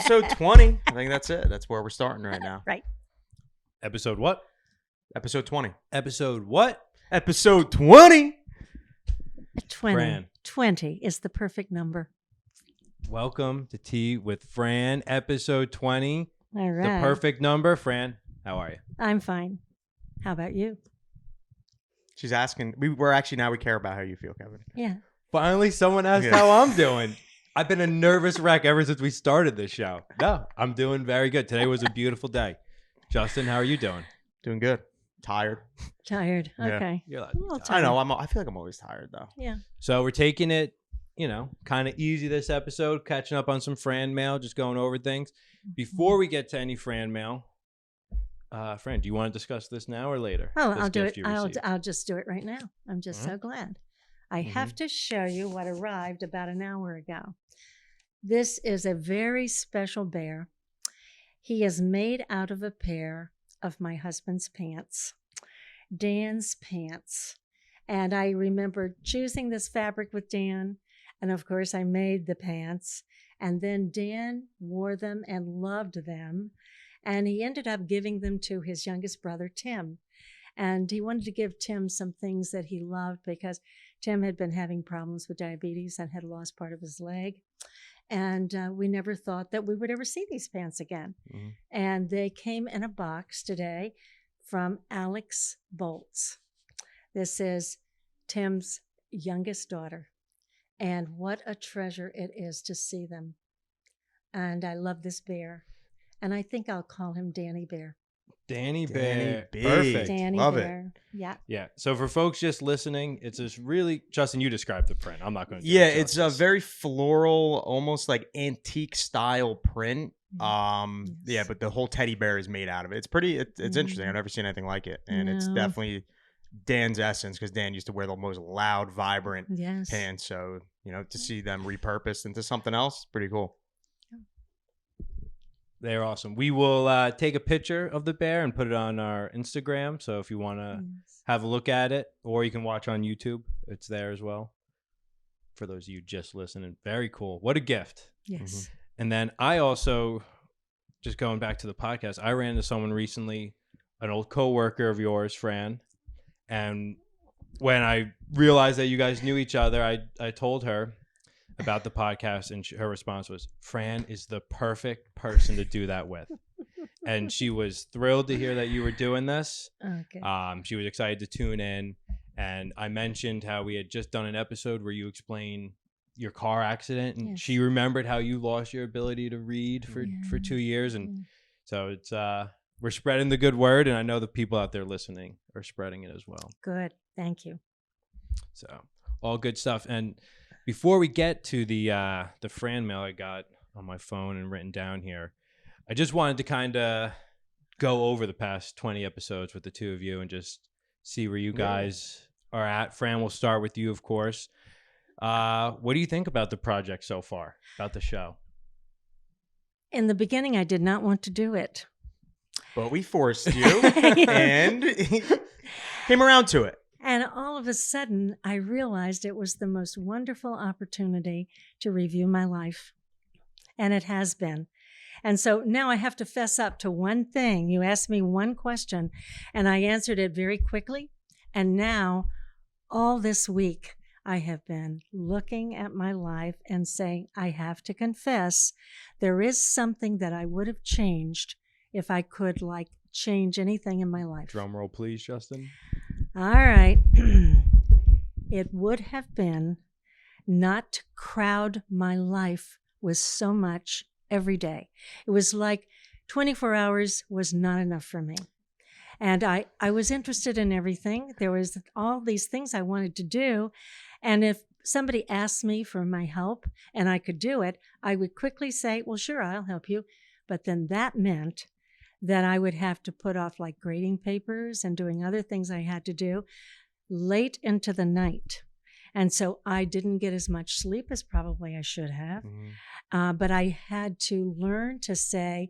Episode 20. I think that's it. That's where we're starting right now. Right. Episode what? Episode 20. Episode what? Episode 20. 20. Fran. 20 is the perfect number. Welcome to Tea with Fran, episode 20. All right. The perfect number. Fran, how are you? I'm fine. How about you? She's asking. We care about how you feel, Kevin. Yeah. Finally, someone asked how I'm doing. I've been a nervous wreck ever since we started this show. No, I'm doing very good. Today was a beautiful day. Justin, how are you doing? Doing good. Tired. Tired. Yeah. Okay. You're like, A little I tired. know. I feel like I'm always tired though. Yeah. so we're taking it, kind of easy this episode, catching up on some Fran Mail, just going over things. Before we get to any Fran Mail, Fran, do you want to discuss this now or later? Oh, This I'll do gift it. you I'll received? just do it right now. I'm just so glad. I have to show you what arrived about an hour ago. This is a very special bear. He is made out of a pair of my husband's pants, Dan's pants. And I remember choosing this fabric with Dan. And of course, I made the pants. And then Dan wore them and loved them. And he ended up giving them to his youngest brother, Tim. And he wanted to give Tim some things that he loved because Tim had been having problems with diabetes and had lost part of his leg. And we never thought that we would ever see these pants again. Mm-hmm. And they came in a box today from Alex Bolts. This is Tim's youngest daughter. And what a treasure it is to see them. And I love this bear. And I think I'll call him Danny Bear. Danny Danny Bear. B. Perfect. Danny Love it. Bear. Yeah. Yeah. So for folks just listening, it's this really, Justin, you described the print. I'm not going to. Yeah, it's a very floral, almost like antique style print. Yes. Yeah, but the whole teddy bear is made out of it. It's pretty. It's interesting. I've never seen anything like it, and it's No. definitely Dan's essence because Dan used to wear the most loud, vibrant Yes. pants. So to see them repurposed into something else, pretty cool. They're awesome. We will take a picture of the bear and put it on our Instagram. So if you want to Yes. have a look at it, or you can watch on YouTube, it's there as well. For those of you just listening, very cool. What a gift. Yes. And then I also, just going back to the podcast, I ran into someone recently, an old coworker of yours, Fran. And when I realized that you guys knew each other, I told her about the podcast, and her response was, Fran is the perfect person to do that with. And she was thrilled to hear that you were doing this. Okay. She was excited to tune in. And I mentioned how we had just done an episode where you explain your car accident, and Yes. she remembered how you lost your ability to read for 2 years. And so it's we're spreading the good word, and I know the people out there listening are spreading it as well. Good. Thank you. So all good stuff. And before we get to the Fran mail I got on my phone and written down here, I just wanted to kind of go over the past 20 episodes with the two of you and just see where you guys are at. Fran, we'll start with you, of course. What do you think about the project so far, about the show? In the beginning, I did not want to do it. But we forced you, and came around to it. And all of a sudden, I realized it was the most wonderful opportunity to review my life. And it has been. And so now I have to fess up to one thing. You asked me one question, and I answered it very quickly. And now, all this week, I have been looking at my life and saying, I have to confess, there is something that I would have changed if I could, change anything in my life. Drum roll, please, Justin. All right. It would have been not to crowd my life with so much every day. It was like 24 hours was not enough for me. And I was interested in everything. There was all these things I wanted to do. And if somebody asked me for my help and I could do it, I would quickly say, well, sure, I'll help you. But then that meant that I would have to put off grading papers and doing other things I had to do late into the night. And so I didn't get as much sleep as probably I should have. But I had to learn to say,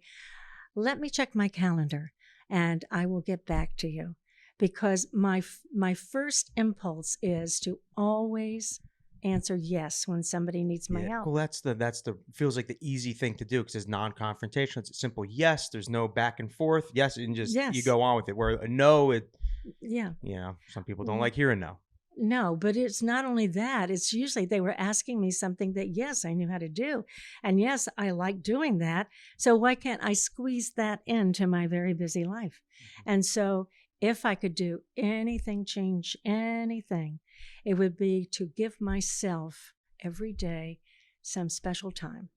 let me check my calendar and I will get back to you. Because my first impulse is to always answer yes when somebody needs my help. Well, that's the feels like the easy thing to do because it's non-confrontational. It's a simple yes. There's no back and forth. Yes, and just you Yes. go on with it. Where a no, Yeah. some people don't like hearing no. No, but it's not only that. It's usually they were asking me something that, yes, I knew how to do. And yes, I like doing that. So why can't I squeeze that into my very busy life? And so if I could do anything, change anything, it would be to give myself every day some special time.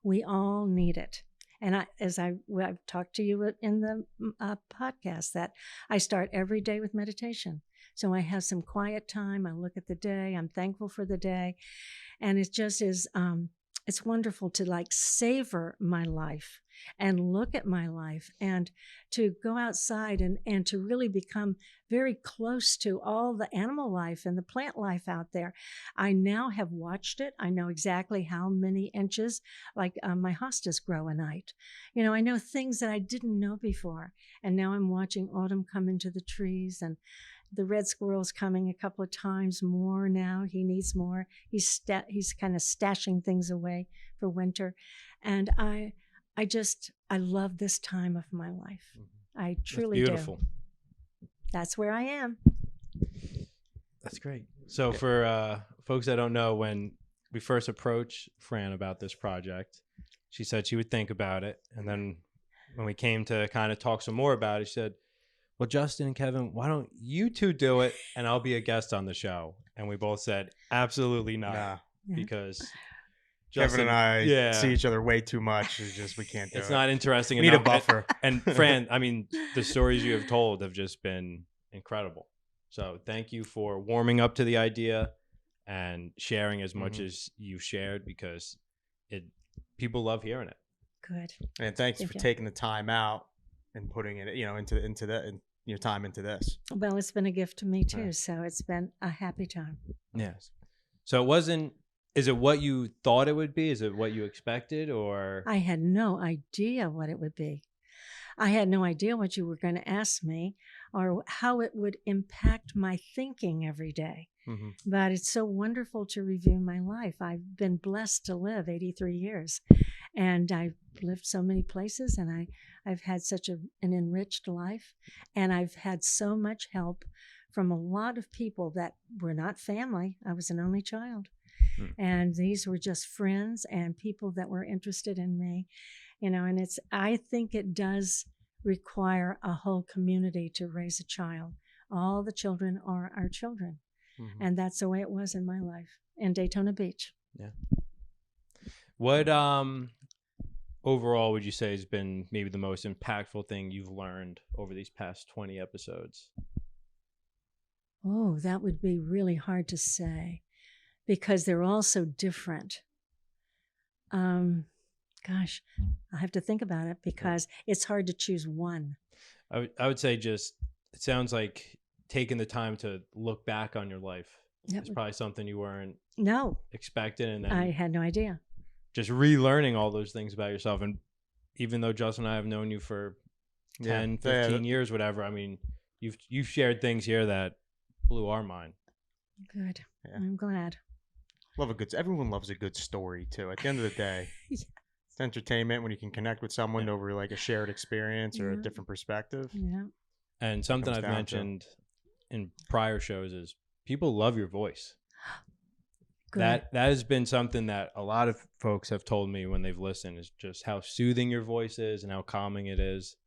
We all need it. And I've talked to you in the podcast that I start every day with meditation. So I have some quiet time. I look at the day. I'm thankful for the day. And it just is, it's wonderful to like savor my life and look at my life and to go outside and to really become very close to all the animal life and the plant life out there. I now have watched it. I know exactly how many inches like my hostas grow a night. You know, I know things that I didn't know before. And now I'm watching autumn come into the trees, and the red squirrel's coming a couple of times more now. He needs more. He's kind of stashing things away for winter. And I love this time of my life. I truly That's beautiful. do. That's where I am. That's great. So for folks that don't know, when we first approached Fran about this project, she said she would think about it. And then when we came to kind of talk some more about it, she said, well, Justin and Kevin, why don't you two do it and I'll be a guest on the show? And we both said, absolutely not. Nah. Because Kevin and I yeah, see each other way too much. It's just we can't do it. it's not interesting We need a enough. buffer. And Fran, I mean, the stories you have told have just been incredible. So thank you for warming up to the idea and sharing as much as you've shared, because people love hearing it. Good. And thanks Thank for you. taking the time out and putting it, into your time into this. Well, it's been a gift to me too. Yeah. So it's been a happy time. Yes. So is it what you thought it would be? Is it what you expected, or? I had no idea what it would be. I had no idea what you were going to ask me or how it would impact my thinking every day. Mm-hmm. But it's so wonderful to review my life. I've been blessed to live 83 years, and I've lived so many places, and I've had such an enriched life, and I've had so much help from a lot of people that were not family. I was an only child. And these were just friends and people that were interested in me, and I think it does require a whole community to raise a child. All the children are our children. Mm-hmm. And that's the way it was in my life in Daytona Beach. Yeah. What overall would you say has been maybe the most impactful thing you've learned over these past 20 episodes? Oh, that would be really hard to say because they're all so different. Gosh, I have to think about it because it's hard to choose one. I would say just, it sounds like taking the time to look back on your life is probably something you weren't expecting. And then I had no idea. Just relearning all those things about yourself. And even though Justin and I have known you for 10, 15 years, whatever, I mean, you've shared things here that blew our mind. Good. Yeah. I'm glad. Everyone loves a good story too. At the end of the day, it's entertainment when you can connect with someone over like a shared experience or a different perspective. Yeah. And something I've mentioned in prior shows is people love your voice. Good. That has been something that a lot of folks have told me when they've listened, is just how soothing your voice is and how calming it is.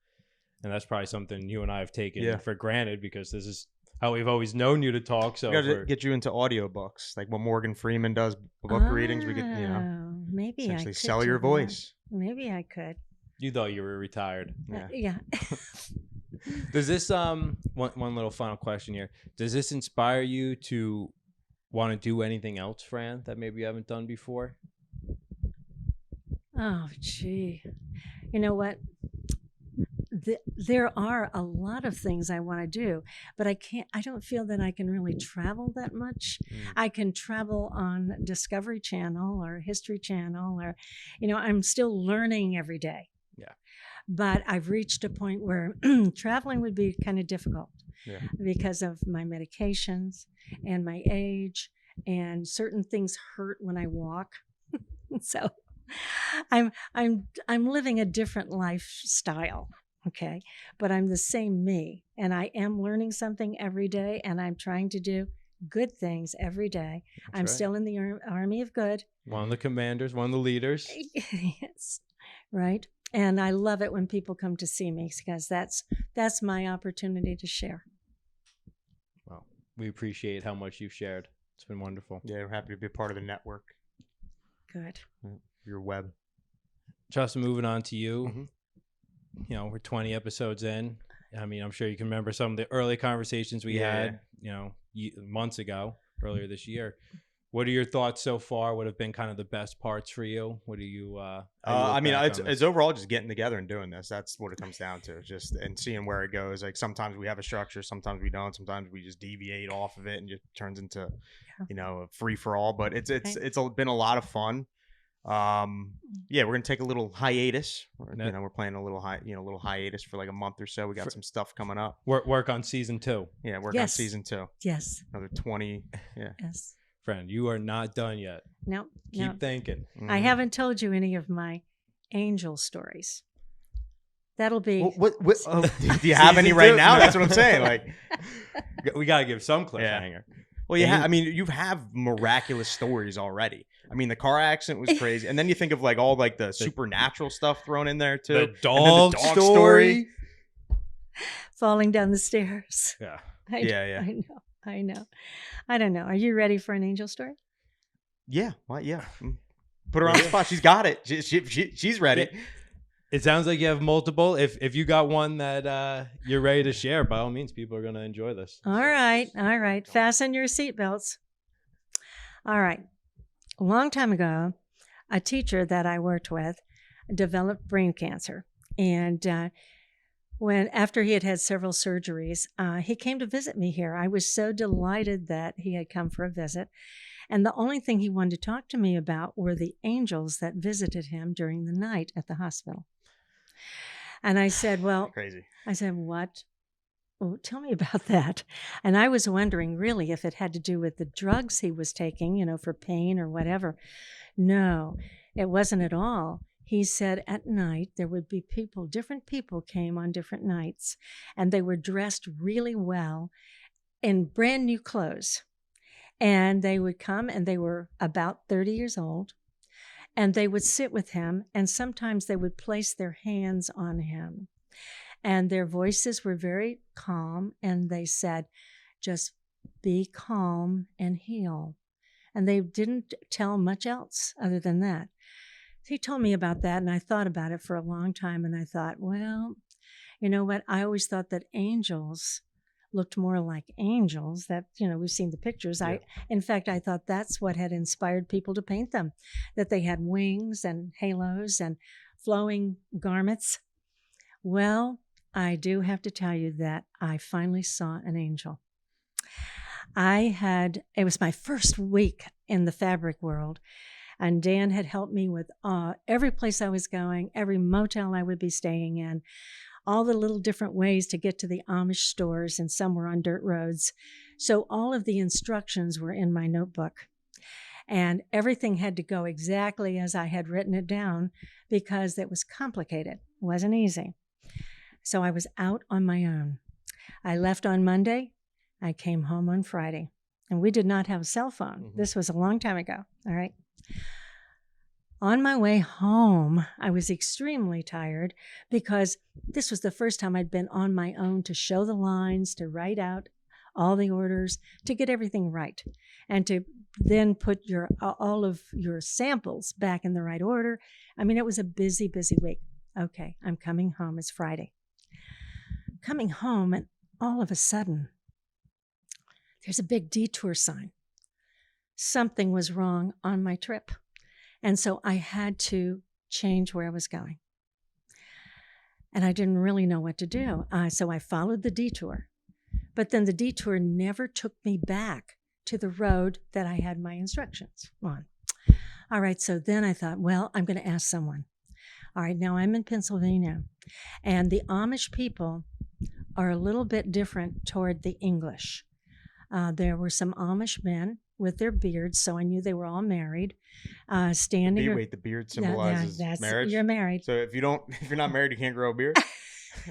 And that's probably something you and I have taken for granted because this is how we've always known you to talk. So we got to get you into audiobooks, like what Morgan Freeman does, book readings. We could, maybe essentially I could sell your voice. Maybe I could. You thought you were retired. Yeah. Does this one little final question here? Does this inspire you to want to do anything else, Fran, that maybe you haven't done before? Oh, gee. You know what? There are a lot of things I want to do, but I don't feel that I can really travel that much. I can travel on Discovery Channel or History Channel, or, I'm still learning every day. Yeah. But I've reached a point where traveling would be kind of difficult because of my medications and my age and certain things hurt when I walk. So I'm living a different lifestyle, okay? But I'm the same me, and I am learning something every day, and I'm trying to do good things every day. I'm right. still in the army of good. One of the commanders, one of the leaders. Yes, right. And I love it when people come to see me because that's my opportunity to share. Well, we appreciate how much you've shared. It's been wonderful. Yeah, we're happy to be a part of the network. Good. Your web. Justin, moving on to you. Mhm. You know, we're 20 episodes in. I mean, I'm sure you can remember some of the early conversations we had, you know, months ago, earlier this year. What are your thoughts so far? What have been kind of the best parts for you? What do you? I mean, it's overall just getting together and doing this. That's what it comes down to. Just and seeing where it goes. Like sometimes we have a structure, sometimes we don't. Sometimes we just deviate off of it and just turns into, you know, a free for all. But it's been a lot of fun. Yeah, we're gonna take a little hiatus. You know, we're playing a little hiatus for like a month or so. We got some stuff coming up. Work on season 2. Yeah, work on season 2. Yes. Another 20. Yeah. Yes. Friend, you are not done yet. No. Keep thinking. Mm-hmm. I haven't told you any of my angel stories. That'll be. What do you have any right now? That's what I'm saying. Like, we gotta give some cliffhanger. Well, I mean, you have miraculous stories already. I mean, the car accident was crazy, and then you think of like all like the supernatural stuff thrown in there too. The dog story. Falling down the stairs. Yeah. I know. I don't know. Are you ready for an angel story? Yeah. Well, yeah. Put her on the spot. She's got it. She's ready. It sounds like you have multiple. If you got one that you're ready to share, by all means, people are going to enjoy this. All right. Fasten your seatbelts. All right. A long time ago, a teacher that I worked with developed brain cancer. And after he had had several surgeries, he came to visit me here. I was so delighted that he had come for a visit. And the only thing he wanted to talk to me about were the angels that visited him during the night at the hospital. And I said, well, crazy. I said, what? Oh, tell me about that. And I was wondering really if it had to do with the drugs he was taking, you know, for pain or whatever. No, it wasn't at all. He said at night there would be people, different people came on different nights, and they were dressed really well in brand new clothes. And they would come, and they were about 30 years old, and they would sit with him, and sometimes they would place their hands on him. And their voices were very calm, and they said, just be calm and heal. And they didn't tell much else other than that. He told me about that, and I thought about it for a long time, and I thought, well, you know what? I always thought that angels looked more like angels, that, you know, we've seen the pictures. Yeah. In fact, I thought that's what had inspired people to paint them, that they had wings and halos and flowing garments. Well, I do have to tell you that I finally saw an angel. It was my first week in the fabric world, and Dan had helped me with every place I was going, every motel I would be staying in, all the little different ways to get to the Amish stores, and some were on dirt roads. So all of the instructions were in my notebook. And everything had to go exactly as I had written it down because it was complicated. It wasn't easy. So I was out on my own. I left on Monday. I came home on Friday. And we did not have a cell phone. Mm-hmm. This was a long time ago. All right. On my way home, I was extremely tired because this was the first time I'd been on my own to show the lines, to write out all the orders, to get everything right, and to then put all of your samples back in the right order. I mean, it was a busy, busy week. Okay, I'm coming home. It's Friday. Coming home, and all of a sudden, there's a big detour sign. Something was wrong on my trip. And so I had to change where I was going. And I didn't really know what to do. So I followed the detour. But then the detour never took me back to the road that I had my instructions on. All right, so then I thought, well, I'm going to ask someone. All right, now I'm in Pennsylvania. And the Amish people are a little bit different toward the English. There were some Amish men with their beards, so I knew they were all married. Standing. Wait, the beard symbolizes marriage. You're married. So if you're not married, you can't grow a beard.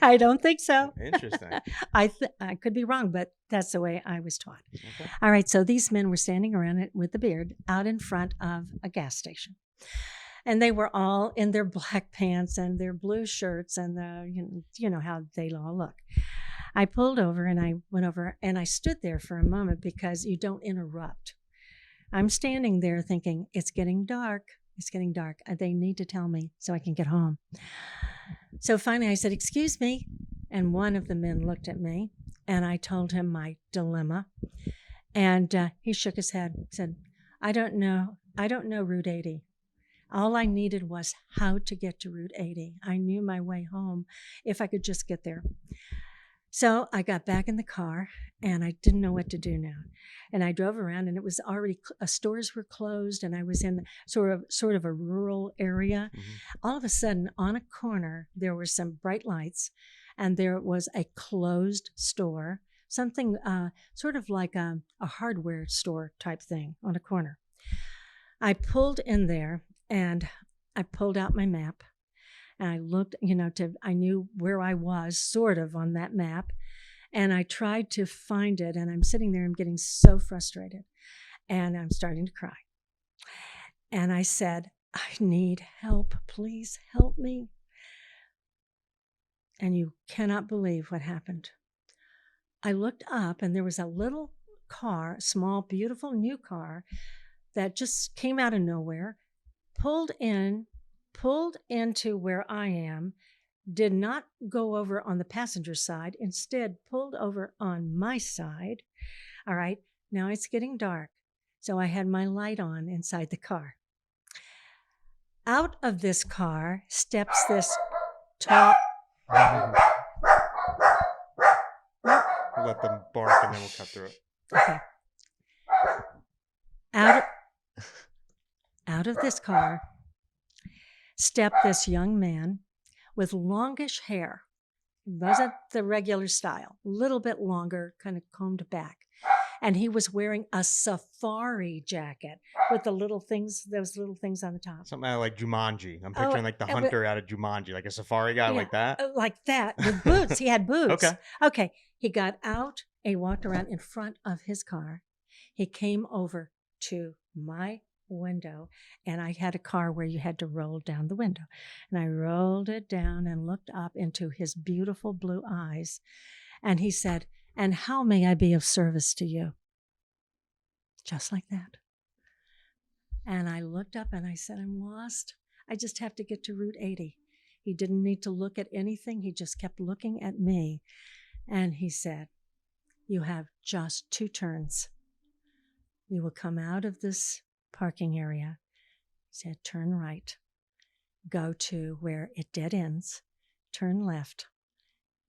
I don't think so. Interesting. I could be wrong, but that's the way I was taught. Okay. All right, so these men were standing around it with the beard out in front of a gas station. And they were all in their black pants and their blue shirts and you know how they all look. I pulled over and I went over and I stood there for a moment because you don't interrupt. I'm standing there thinking, it's getting dark. It's getting dark. They need to tell me so I can get home. So finally I said, excuse me. And one of the men looked at me and I told him my dilemma. And he shook his head, said, I don't know Route 80. All I needed was how to get to Route 80. I knew my way home if I could just get there. So I got back in the car and I didn't know what to do now. And I drove around and it was already, stores were closed and I was in sort of a rural area. Mm-hmm. All of a sudden on a corner, there were some bright lights and there was a closed store, something sort of like a hardware store type thing on a corner. I pulled in there and I pulled out my map. And I looked, I knew where I was sort of on that map. And I tried to find it. And I'm sitting there, I'm getting so frustrated. And I'm starting to cry. And I said, I need help. Please help me. And you cannot believe what happened. I looked up and there was a little car, small, beautiful new car that just came out of nowhere, pulled into where I am, did not go over on the passenger side, instead pulled over on my side. All right, now it's getting dark, so I had my light on inside the car. Out of this car steps this tall... We'll let them bark and then we'll cut through it. Okay. Out of this car stepped this young man with longish hair. It wasn't the regular style, a little bit longer, kind of combed back. And he was wearing a safari jacket with those little things on the top. Something like Jumanji. I'm picturing like the hunter out of Jumanji, like a safari guy, like that? Like that, with boots. He had boots. Okay. He got out, he walked around in front of his car. He came over to my window, and I had a car where you had to roll down the window. And I rolled it down and looked up into his beautiful blue eyes. And he said, and how may I be of service to you? Just like that. And I looked up and I said, I'm lost. I just have to get to Route 80. He didn't need to look at anything. He just kept looking at me. And he said, you have just 2 turns. You will come out of this parking area. He said, turn right. Go to where it dead ends. Turn left.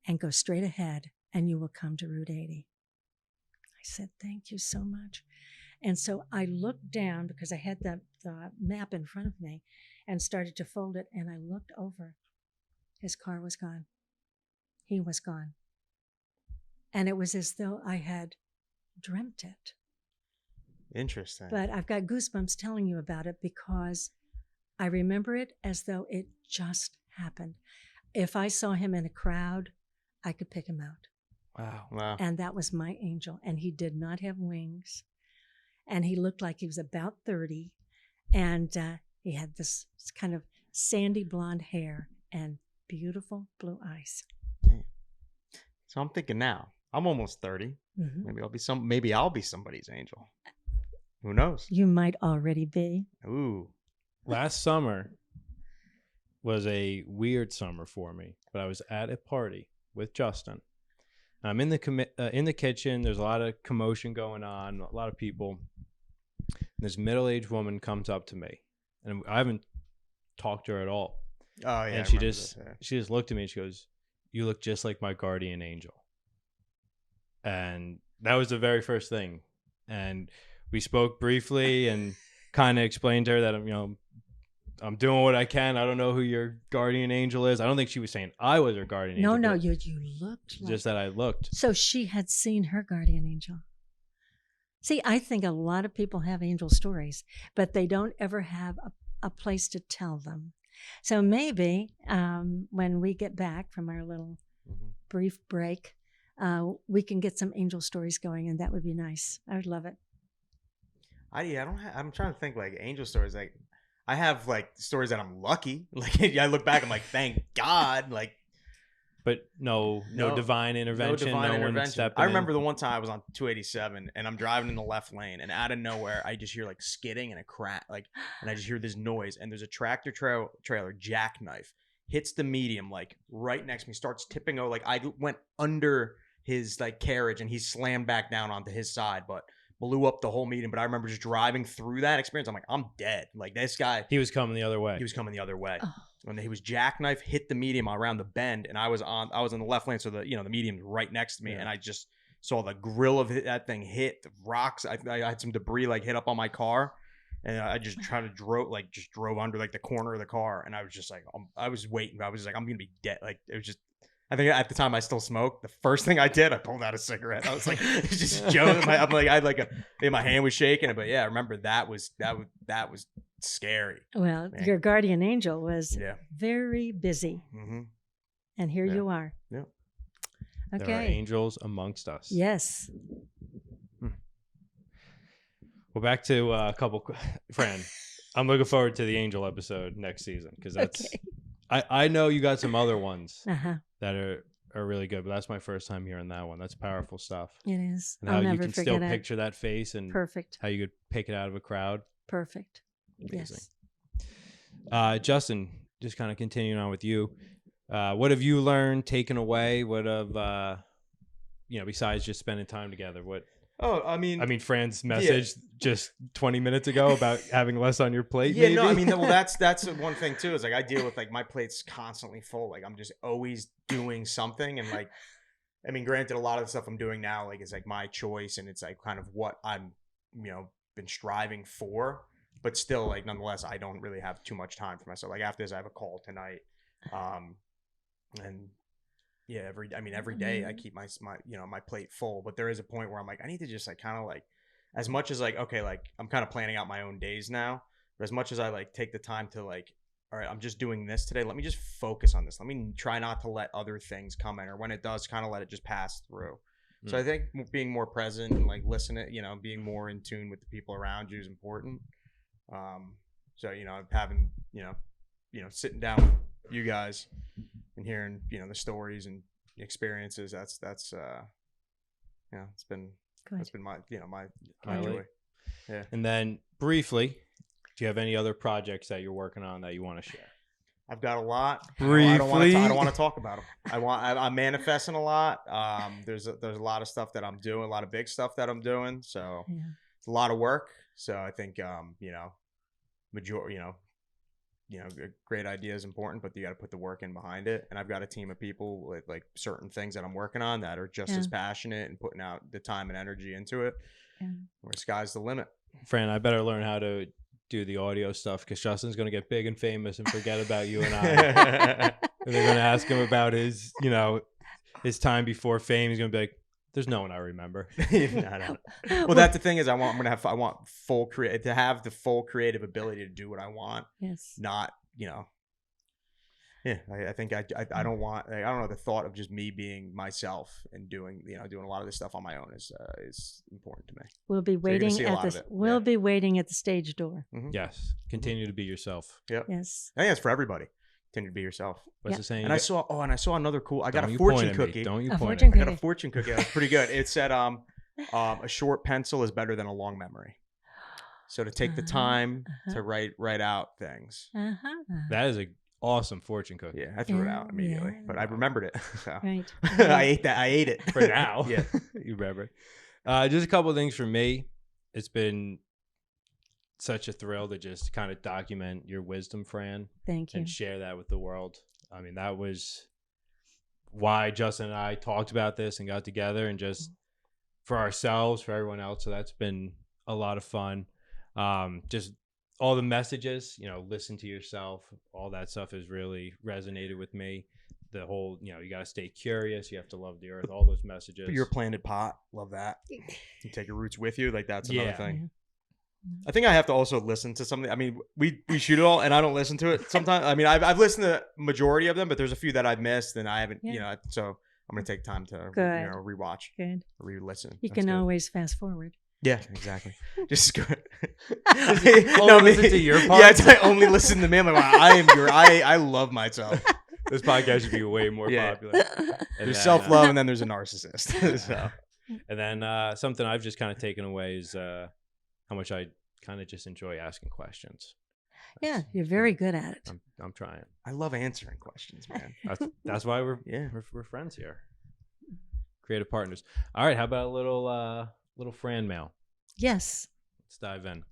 And go straight ahead. And you will come to Route 80. I said, thank you so much. And so I looked down because I had the map in front of me and started to fold it. And I looked over. His car was gone. He was gone. And it was as though I had dreamt it. Interesting. But I've got goosebumps telling you about it because I remember it as though it just happened. If I saw him in a crowd, I could pick him out. Wow. And that was my angel. And he did not have wings. And he looked like he was about 30. And he had this kind of sandy blonde hair and beautiful blue eyes. So I'm thinking now, I'm almost 30. Mm-hmm. Maybe I'll be somebody's angel. Who knows? You might already be. Ooh. Last summer was a weird summer for me, but I was at a party with Justin. I'm in the kitchen. There's a lot of commotion going on, a lot of people. This middle-aged woman comes up to me, and I haven't talked to her at all. Oh, yeah. And she just looked at me and she goes, you look just like my guardian angel. And that was the very first thing. And we spoke briefly and kind of explained to her that, I'm doing what I can. I don't know who your guardian angel is. I don't think she was saying I was her guardian angel. No, you looked like... Just that I looked. So she had seen her guardian angel. See, I think a lot of people have angel stories, but they don't ever have a place to tell them. So maybe when we get back from our little brief break, we can get some angel stories going, and that would be nice. I would love it. I'm trying to think like angel stories. Like I have like stories that I'm lucky. Like I look back, I'm like, thank God. Like, but no divine intervention. No divine one intervention. stepping I remember in. the one time I was on 287 and I'm driving in the left lane, and out of nowhere I just hear like skidding and a crack, like, and I just hear this noise, and there's a tractor trailer jackknife hits the medium like right next to me, starts tipping over. Like I went under his like carriage and he slammed back down onto his side, but blew up the whole medium. But I remember just driving through that experience. I'm like, I'm dead. Like this guy, he was coming the other way. Oh. When he was jackknife, hit the medium around the bend, and I was in the left lane, so the medium's right next to me, and I just saw the grill of that thing hit the rocks. I had some debris like hit up on my car, and I just drove under like the corner of the car, and I was just like, I was waiting. I was just like, I'm gonna be dead. Like it was just. I think at the time I still smoked. The first thing I did, I pulled out a cigarette. I was like, just joking. I'm like, I had like my hand was shaking. But yeah, I remember that was scary. Well, man. Your guardian angel was very busy, and here you are. Yeah. Okay. There are angels amongst us. Yes. Well, back to a couple. Fran, I'm looking forward to the angel episode next season because that's. Okay. I know you got some other ones that are really good, but that's my first time hearing that one. That's powerful stuff. It is. And how you can still picture that face and perfect. How you could pick it out of a crowd. Perfect. Amazing. Yes. Justin, just kind of continuing on with you. What have you learned, taken away? What have besides just spending time together? What? Oh, I mean, Fran's message just 20 minutes ago about having less on your plate. Yeah, maybe? no, I mean, well, that's one thing too. Is like I deal with like my plate's constantly full. Like I'm just always doing something, and like, I mean, granted, a lot of the stuff I'm doing now like is like my choice, and it's like kind of what I'm, been striving for. But still, like nonetheless, I don't really have too much time for myself. Like after this, I have a call tonight, and. Yeah, every day I keep my plate full, but there is a point where I'm like, I need to just like kind of like, as much as like, okay, like I'm kind of planning out my own days now, but as much as I like take the time to like, all right, I'm just doing this today. Let me just focus on this. Let me try not to let other things come in, or when it does, kind of let it just pass through. So I think being more present and like listening, being more in tune with the people around you is important. So having sitting down with you guys and hearing the stories and experiences, it's been good. That's been my my joy. Yeah. And then briefly, do you have any other projects that you're working on that you want to share? I've got a lot. Briefly, I don't want to talk about them. I'm manifesting a lot. There's a lot of stuff that I'm doing, a lot of big stuff that I'm doing. So it's a lot of work. So I think great idea is important, but you got to put the work in behind it. And I've got a team of people with like certain things that I'm working on that are just as passionate and putting out the time and energy into it. Where sky's the limit. Fran, I better learn how to do the audio stuff because Justin's going to get big and famous and forget about you and I. And they're going to ask him about his time before fame. He's going to be like, there's no one I remember. No. Well, that's the thing is I want to have the full creative ability to do what I want. Yes. Not, I think I don't want, I don't know, the thought of just me being myself and doing a lot of this stuff on my own is important to me. We'll be waiting be waiting at the stage door. Mm-hmm. Yes. Continue to be yourself. Yep. Yes. I think that's for everybody. Continue to be yourself. What's the saying? And I saw another cool. I got a fortune cookie. Don't you point point at me. I got a fortune cookie. That was pretty good. It said, a short pencil is better than a long memory. So to take the time to write out things. That is an awesome fortune cookie. Yeah, I threw it out immediately, but I remembered it. So. Right. I ate it for now. Yeah, you remember. Just a couple of things for me. It's been such a thrill to just kind of document your wisdom, Fran. Thank you. And share that with the world. I mean, that was why Justin and I talked about this and got together, and just for ourselves, for everyone else. So that's been a lot of fun. Just all the messages, listen to yourself, all that stuff has really resonated with me. the whole, you got to stay curious. You have to love the earth. All those messages. But you're a planted pot. Love that. You take your roots with you. Like that's another thing. Yeah. I think I have to also listen to something. I mean, we shoot it all, and I don't listen to it sometimes. I mean, I've listened to majority of them, but there's a few that I've missed, and I haven't. So I'm gonna take time to rewatch, re-listen. You can always fast forward. Yeah, exactly. Just go. Listen to your part. Yeah, I only listen to me. I'm like, wow, I love myself. This podcast should be way more popular. There's self-love, and then there's a narcissist. So. And then something I've just kind of taken away is how much I kind of just enjoy asking questions. Yeah, you're very good at it. I'm trying. I love answering questions, man. That's why we're friends here. Creative partners. All right, how about a little Fran Mail? Yes. Let's dive in.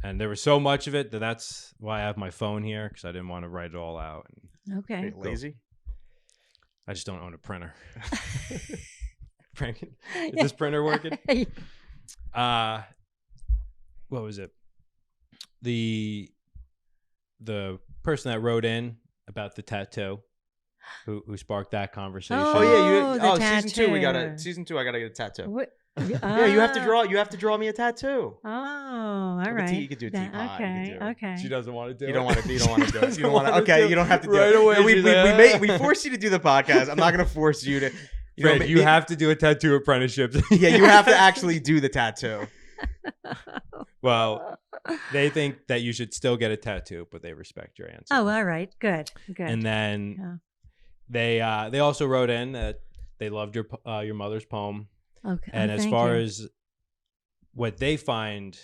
And there was so much of it that's why I have my phone here, because I didn't want to write it all out. Okay. Lazy? I just don't own a printer. Frank, is this printer working? What was it? The person that wrote in about the tattoo, who sparked that conversation. Season 2 I gotta get a tattoo. What? Yeah, you have to draw me a tattoo. Oh, all right. You could do a teapot. Okay. She doesn't want to do it. You don't want to do it. You don't want to. Okay, you don't have to do right it. away. We forced you to do the podcast. I'm not gonna force you to. You have to do a tattoo apprenticeship. Yeah, you have to actually do the tattoo. Well, they think that you should still get a tattoo, but they respect your answer. Oh, all right. Good. And then they also wrote in that they loved your mother's poem. Okay. And as far as what they find,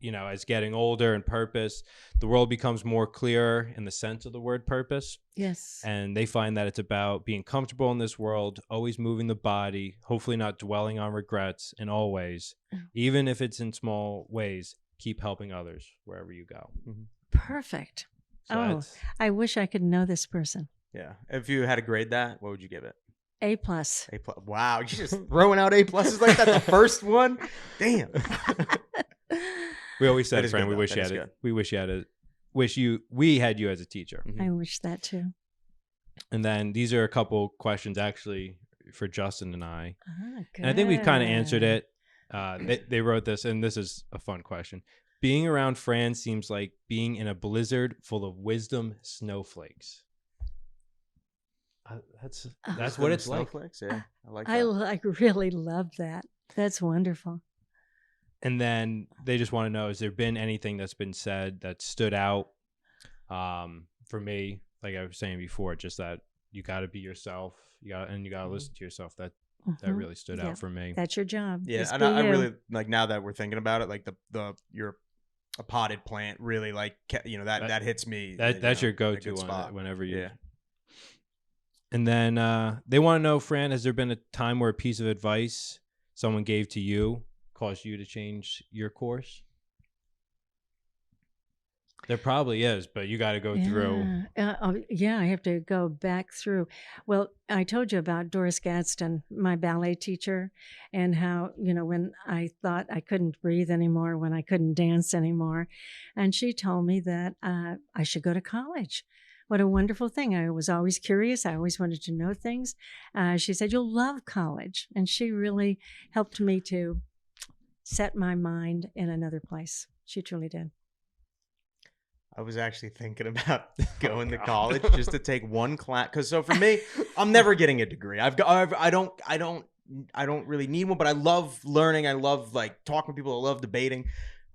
as getting older and purpose, the world becomes more clear in the sense of the word purpose. Yes. And they find that it's about being comfortable in this world, always moving the body, hopefully not dwelling on regrets, and always, even if it's in small ways, keep helping others wherever you go. Mm-hmm. Perfect. So I wish I could know this person. Yeah. If you had to grade that, what would you give it? A+. Wow, you just throwing out A+ like that. The first one, damn. We always said, Fran, we wish you had it. We wish you had it. We had you as a teacher. I wish that too. And then these are a couple questions actually for Justin and I. Good. And I think we've kind of answered it. They wrote this, and this is a fun question. Being around Fran seems like being in a blizzard full of wisdom snowflakes. That's what it's like. Yeah, I like that. I really love that. That's wonderful. And then they just want to know, has there been anything that's been said that stood out for me? Like I was saying before, just that you got to be yourself. You got to listen to yourself. That really stood out for me. That's your job. Yeah, and I really like, now that we're thinking about it, like you're a potted plant really, like, that hits me. That's your go-to on whenever you. Yeah. And then they want to know, Fran, has there been a time where a piece of advice someone gave to you caused you to change your course? There probably is, but you got to go through. I have to go back through. Well, I told you about Doris Gadsden, my ballet teacher, and how, when I thought I couldn't breathe anymore, when I couldn't dance anymore. And she told me that I should go to college. What a wonderful thing. I was always curious. I always wanted to know things. She said, you'll love college. And she really helped me to set my mind in another place. She truly did. I was actually thinking about going to college just to take one class. Because for me, I'm never getting a degree. I don't really need one, but I love learning. I love talking to people. I love debating.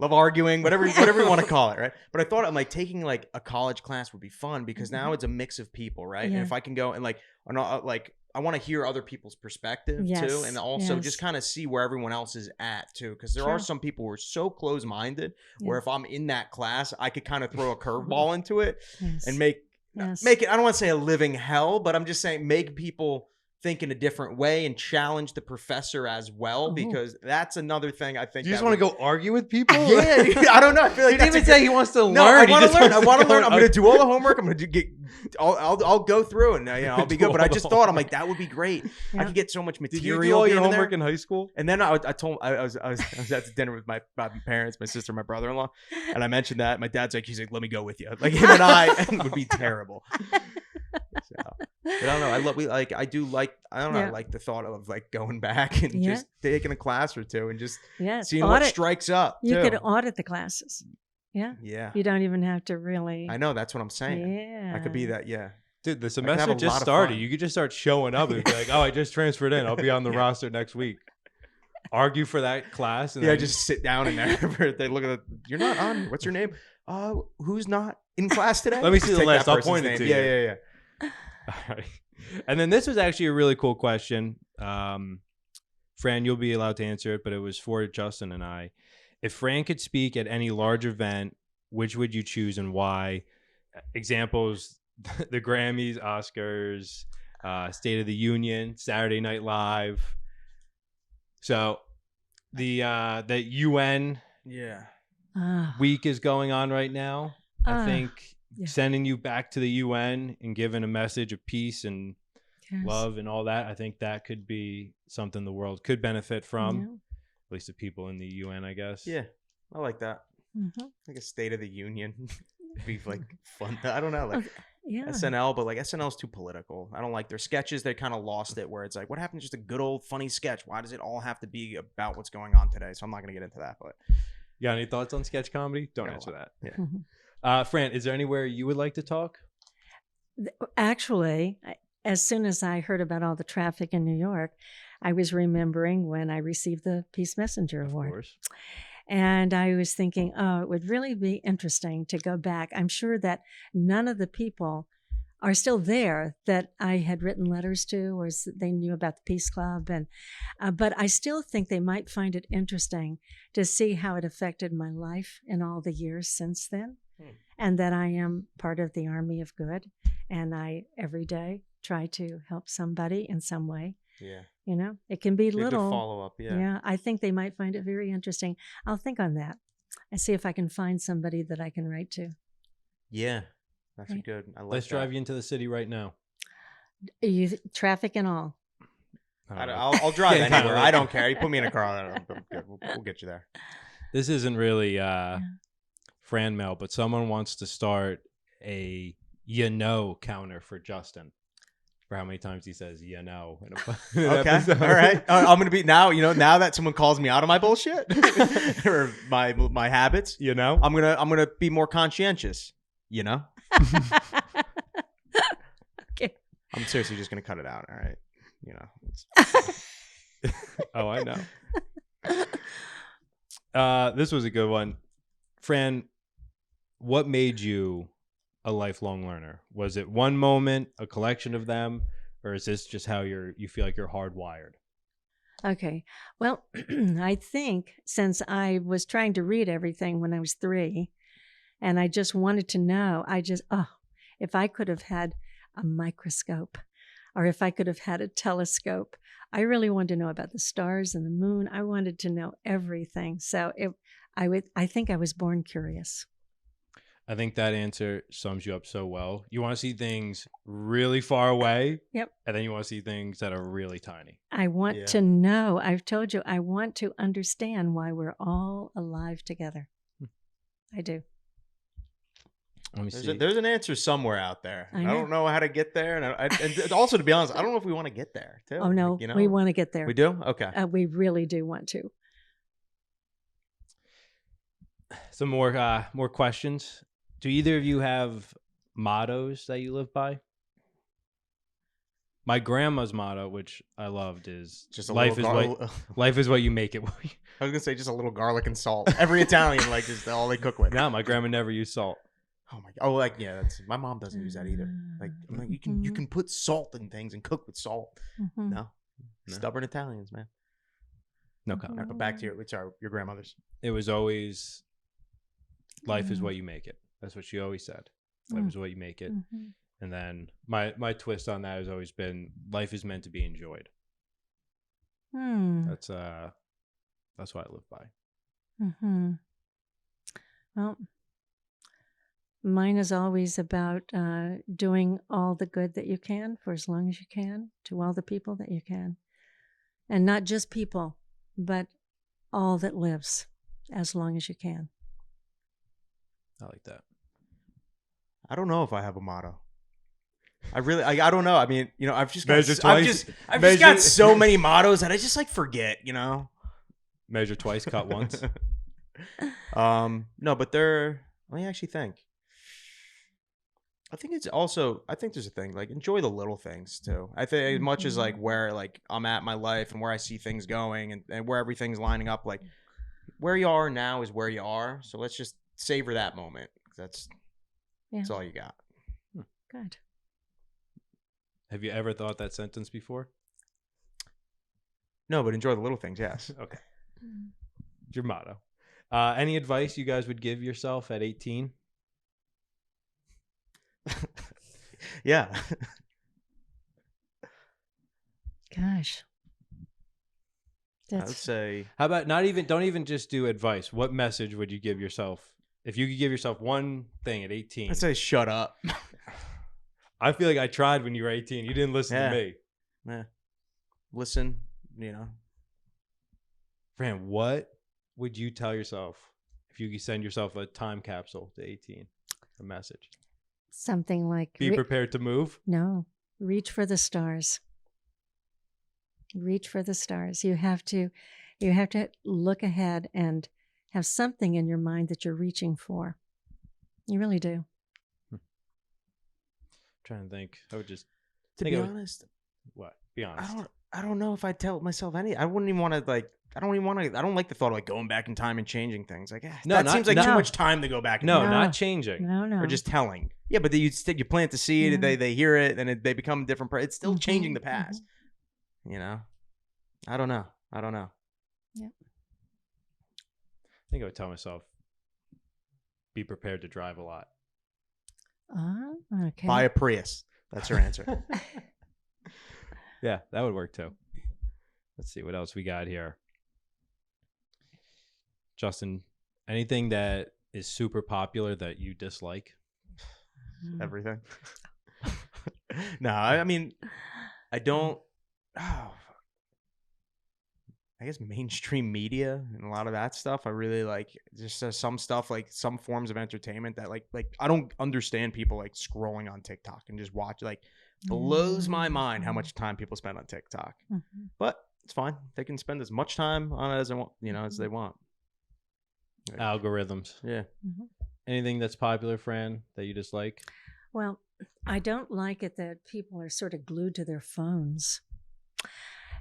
Love arguing, whatever you want to call it, right? But I thought I'm taking a college class would be fun because now it's a mix of people, right? Yeah. And if I can go and I want to hear other people's perspective too, and also just kind of see where everyone else is at too, because there are some people who are so close-minded where if I'm in that class, I could kind of throw a curveball into it and make it. I don't want to say a living hell, but I'm just saying make people think in a different way and challenge the professor as well, because that's another thing I think. Do you just want to go argue with people? Yeah, I don't know. I feel like he didn't even say he wants to learn. No, I want to learn. I want to learn. I'm going to do all the homework. I'm going to I'll go through and I'll be good. But I just thought, I'm like, that would be great. I could get so much material. Did you do all your homework in high school? And then I was at dinner with my parents, my sister, my brother-in-law, and I mentioned that. My dad's he's like, let me go with you. Like him and I would be terrible. So. But I don't know. I do like, I don't know. I like the thought of like going back and just taking a class or two and just seeing what strikes up. You could audit the classes. Yeah. Yeah. You don't even have to really. I know. That's what I'm saying. Yeah. I could be that. Yeah. Dude, the semester just started. You could just start showing up and be like, oh, I just transferred in. I'll be on the roster next week. Argue for that class. And then just sit down in there. They look at you're not on. What's your name? Who's not in class today? Let me see the list. I'll point it to you. Yeah. All right. And then this was actually a really cool question. Fran, you'll be allowed to answer it, but it was for Justin and I. If Fran could speak at any large event, which would you choose and why? Examples, the Grammys, Oscars, State of the Union, Saturday Night Live. So the UN week is going on right now. I think sending you back to the UN and giving a message of peace and love and all that, I think that could be something the world could benefit from. At least the people in the UN, I guess. Yeah, I like that. Like a State of the Union would be like fun. I don't know, like SNL, but like SNL's too political. I don't like their sketches. They kind of lost it where it's like, what happened to just a good old funny sketch? Why does it all have to be about what's going on today? So I'm not going to get into that. But you got any thoughts on sketch comedy? Don't answer that. Yeah. Fran, is there anywhere you would like to talk? Actually, as soon as I heard about all the traffic in New York, I was remembering when I received the Peace Messenger Award. Of course. And I was thinking, oh, it would really be interesting to go back. I'm sure that none of the people are still there that I had written letters to, or they knew about the Peace Club. And but I still think they might find it interesting to see how it affected my life in all the years since then. And that I am part of the army of good. And I, every day, try to help somebody in some way. Yeah. You know, it can be little follow up. Yeah. I think they might find it very interesting. I'll think on that and see if I can find somebody that I can write to. Yeah. That's good. Let's drive you into the city right now. Traffic and all. I'll drive anywhere. I don't care. You put me in a car. We'll get you there. This isn't really Fran Mail, but someone wants to start a counter for Justin. For how many times he says in okay, episode. All right. I'm gonna be now that someone calls me out of my bullshit or my habits. I'm gonna be more conscientious. Okay. I'm seriously just gonna cut it out. All right. Oh, I know. This was a good one, Fran. What made you a lifelong learner? Was it one moment, a collection of them, or is this just how you feel like you're hardwired? Okay. Well, I think since I was trying to read everything when I was 3, and I just wanted to know, if I could have had a microscope, or if I could have had a telescope, I really wanted to know about the stars and the moon. I wanted to know everything. So I think I was born curious. I think that answer sums you up so well. You want to see things really far away. Yep. And then you want to see things that are really tiny. I want to know. I've told you, I want to understand why we're all alive together. I do. Let me see. There's an answer somewhere out there. I don't know how to get there. And also, to be honest, I don't know if we want to get there, too. Oh, no. We want to get there. We do? Okay. We really do want to. Some more questions. Do either of you have mottos that you live by? My grandma's motto, which I loved, is just life is what you make it. I was gonna say just a little garlic and salt. Every Italian just all they cook with. No, my grandma never used salt. Oh my god! That's my mom doesn't use that either. You can put salt in things and cook with salt. No. Stubborn Italians, man. No comment. But back to your grandmother's. It was always life is what you make it. That's what she always said. Life is what you make it. And then my twist on that has always been life is meant to be enjoyed. That's what I live by. Well, mine is always about doing all the good that you can for as long as you can to all the people that you can. And not just people, but all that lives as long as you can. I like that. I don't know if I have a motto. I don't know. I mean, you know, I've just Measure got, twice. I've just got so many mottos that I just like forget, you know. Measure twice, cut once. No, but let me actually think. I think there's a thing, like, enjoy the little things too. I think as much as like where like I'm at in my life and where I see things going and where everything's lining up, like where you are now is where you are. So let's just savor that moment. That's all you got. Good. Have you ever thought that sentence before? No, but enjoy the little things. Yes. Okay. It's your motto. Any advice you guys would give yourself at 18? Yeah. Gosh. I would say. How about don't even just do advice. What message would you give yourself? If you could give yourself one thing at 18. I'd say shut up. I feel like I tried when you were 18. You didn't listen to me. Yeah. Listen, you know. Fran, what would you tell yourself if you could send yourself a time capsule to 18? A message. Something like be prepared to move? No. Reach for the stars. Reach for the stars. You have to look ahead and have something in your mind that you're reaching for. You really do. Trying to think. I would just be honest. What? Be honest. I don't know if I'd tell myself any. I wouldn't even want to like. I don't like the thought of like going back in time and changing things. Like, that seems like too much time to go back. Not changing. No. Or just telling. Yeah, but you plant the seed. Yeah. They hear it, and they become a different. It's still changing the past. You know. I don't know. Yeah. I think I would tell myself, be prepared to drive a lot. Okay. Buy a Prius. That's your answer. Yeah, that would work too. Let's see what else we got here. Justin, anything that is super popular that you dislike? Everything. No, I mean, I don't. I guess mainstream media and a lot of that stuff. I really like just some stuff, like some forms of entertainment that like I don't understand people like scrolling on TikTok and just watch. Like, blows my mind how much time people spend on TikTok. But it's fine. They can spend as much time on it as they want, as they want. Algorithms. Yeah. Anything that's popular, Fran, that you dislike? Well, I don't like it that people are sort of glued to their phones.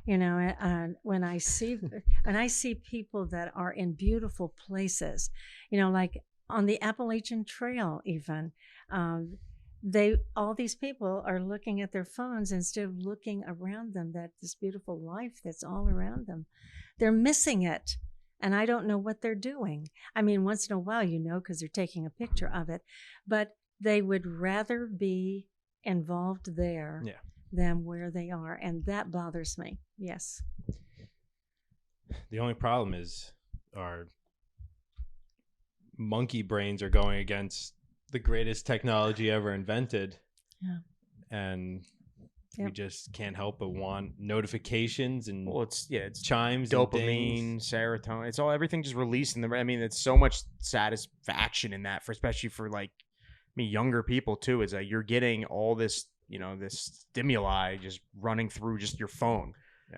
When I see people that are in beautiful places, like on the Appalachian Trail, even, all these people are looking at their phones instead of looking around them, that this beautiful life that's all around them. They're missing it, and I don't know what they're doing. I mean, once in a while, because they're taking a picture of it, but they would rather be involved there. Yeah. Than where they are, and that bothers me. Yes. The only problem is our monkey brains are going against the greatest technology ever invented. Yeah. And we just can't help but want notifications and it's chimes, dopamine, and serotonin. It's everything just released in it's so much satisfaction in that, especially for like younger people too. Is that you're getting all this this stimuli just running through just your phone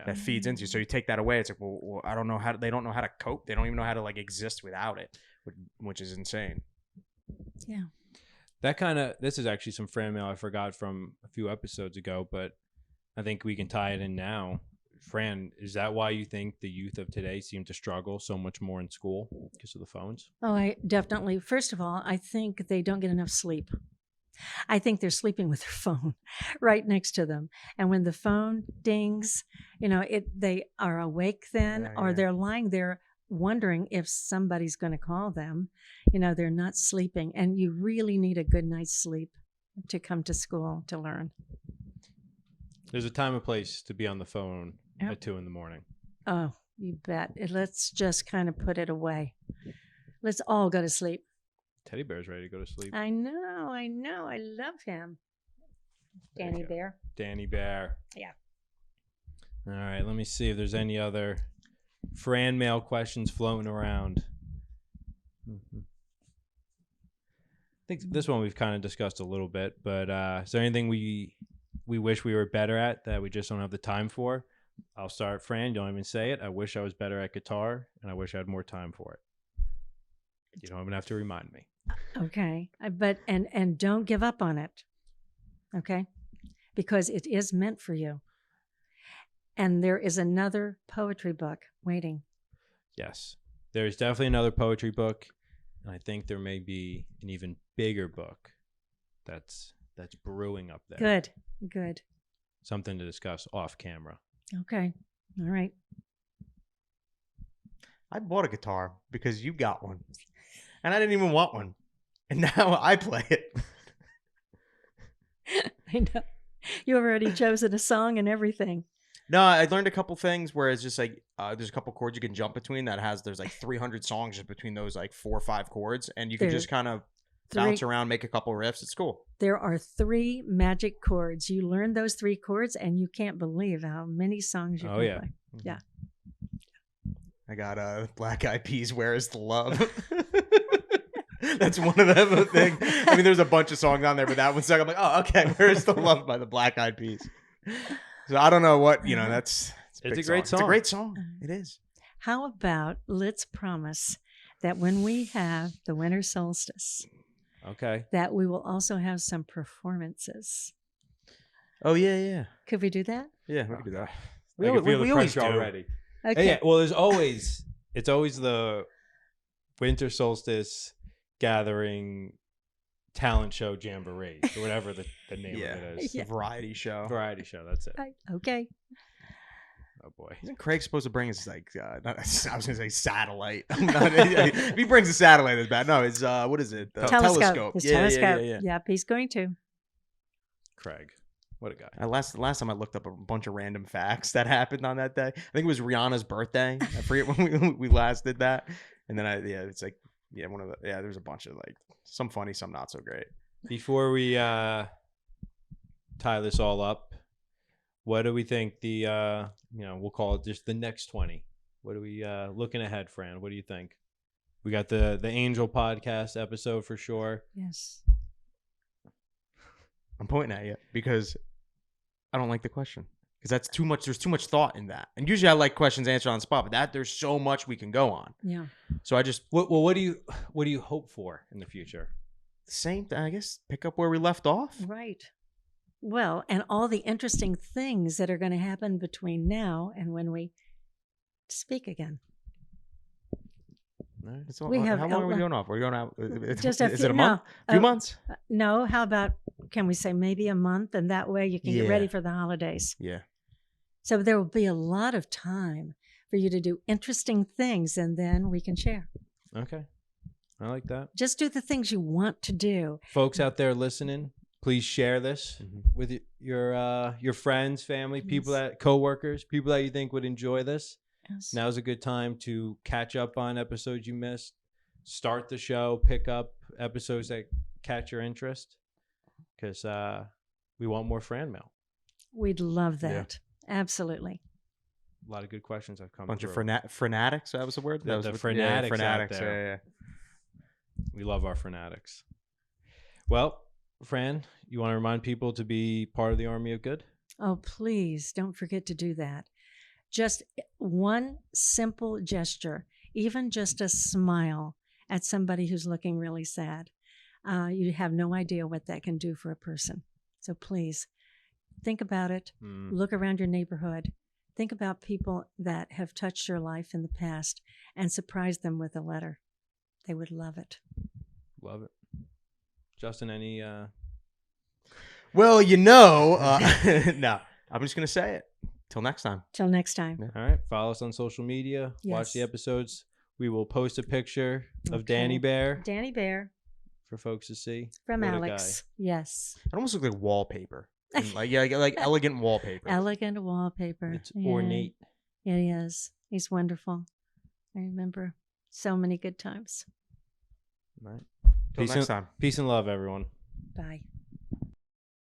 that feeds into you. So you take that away. It's like, well, I don't know how they don't know how to cope. They don't even know how to like exist without it, which is insane. Yeah. This is actually some Fran Mail I forgot from a few episodes ago, but I think we can tie it in now. Fran, is that why you think the youth of today seem to struggle so much more in school because of the phones? Oh, I definitely. First of all, I think they don't get enough sleep. I think they're sleeping with their phone right next to them. And when the phone dings, they are awake then, or they're lying there wondering if somebody's going to call them. They're not sleeping. And you really need a good night's sleep to come to school to learn. There's a time and place to be on the phone at 2 a.m. Oh, you bet. Let's just kind of put it away. Let's all go to sleep. Teddy Bear's ready to go to sleep. I know. I love him. Danny Bear. Danny Bear. Yeah. All right. Let me see if there's any other Fran Mail questions floating around. think this one we've kind of discussed a little bit, but is there anything we wish we were better at that we just don't have the time for? I'll start, Fran. Don't even say it. I wish I was better at guitar, and I wish I had more time for it. You don't even have to remind me. Okay, but and don't give up on it. Okay, because it is meant for you. And there is another poetry book waiting. Yes, there's definitely another poetry book, and I think there may be an even bigger book that's brewing up there. Good. Something to discuss off camera. Okay, all right. I bought a guitar because you got one, and I didn't even want one, and now I play it. I know. You've already chosen a song and everything. No, I learned a couple things where it's just like there's a couple chords you can jump between there's like 300 songs just between those like 4 or 5 chords, and you can just kind of bounce around, make a couple riffs. It's cool. There are 3 magic chords. You learn those 3 chords, and you can't believe how many songs you can play. Mm-hmm. Yeah. I got Black Eyed Peas, Where Is the Love? That's one of them thing. I mean, there's a bunch of songs on there, but that one's stuck. I'm like, oh, okay, Where Is the Love by the Black Eyed Peas. So I don't know what, it's a great song. It's a great song. It is. How about let's promise that when we have the winter solstice, okay, that we will also have some performances. Oh, yeah. Could we do that? Yeah, we could do that. I can feel the pressure already. Okay. Yeah, well, it's always the winter solstice gathering talent show jamboree or whatever the name of it is. Yeah. Variety show. That's it. Right. Okay. Oh boy. Isn't Craig supposed to bring his I was gonna say satellite. If he brings a satellite, that's bad. No, it's what is it? Telescope. His telescope. Yeah. Yep, he's going to. Craig. What a guy. Last time I looked up a bunch of random facts that happened on that day. I think it was Rihanna's birthday. I forget when we last did that. And then it's like there's a bunch of like some funny, some not so great. Before we tie this all up, what do we think we'll call it just the next 20? What are we looking ahead, Fran? What do you think? We got the Angel podcast episode for sure. Yes. I'm pointing at you because I don't like the question. Because that's too much. There's too much thought in that. And usually I like questions answered on the spot, but there's so much we can go on. Yeah. So I just what do you hope for in the future? Same thing, I guess. Pick up where we left off. Right. Well, and all the interesting things that are going to happen between now and when we speak again. How long are we going off? We're going out. Just is it a month? A few months? No. How about, can we say maybe a month? And that way you can get ready for the holidays. Yeah. So there will be a lot of time for you to do interesting things, and then we can share. Okay. I like that. Just do the things you want to do. Folks out there listening, please share this with your friends, family, people coworkers, people that you think would enjoy this. Yes. Now's a good time to catch up on episodes you missed. Start the show, pick up episodes that catch your interest, because we want more Fran Mail. We'd love that. Yeah. Absolutely. A lot of good questions have come. Bunch through. of fanatics. That was the word. The fanatics out there. Yeah. We love our fanatics. Well, Fran, you want to remind people to be part of the Army of Good? Oh, please don't forget to do that. Just one simple gesture, even just a smile at somebody who's looking really sad. You have no idea what that can do for a person. So please think about it. Look around your neighborhood. Think about people that have touched your life in the past and surprise them with a letter. They would love it. Love it. Justin, any... Well, no, I'm just going to say it. Till next time. Till next time. Yeah. All right. Follow us on social media. Yes. Watch the episodes. We will post a picture of Danny Bear. Danny Bear. For folks to see. From Alex. Yes. It almost looks like wallpaper. Like elegant wallpaper. Elegant wallpaper. It's ornate. Yeah, he is. He's wonderful. I remember so many good times. All right. Till next time. Peace and love, everyone. Bye.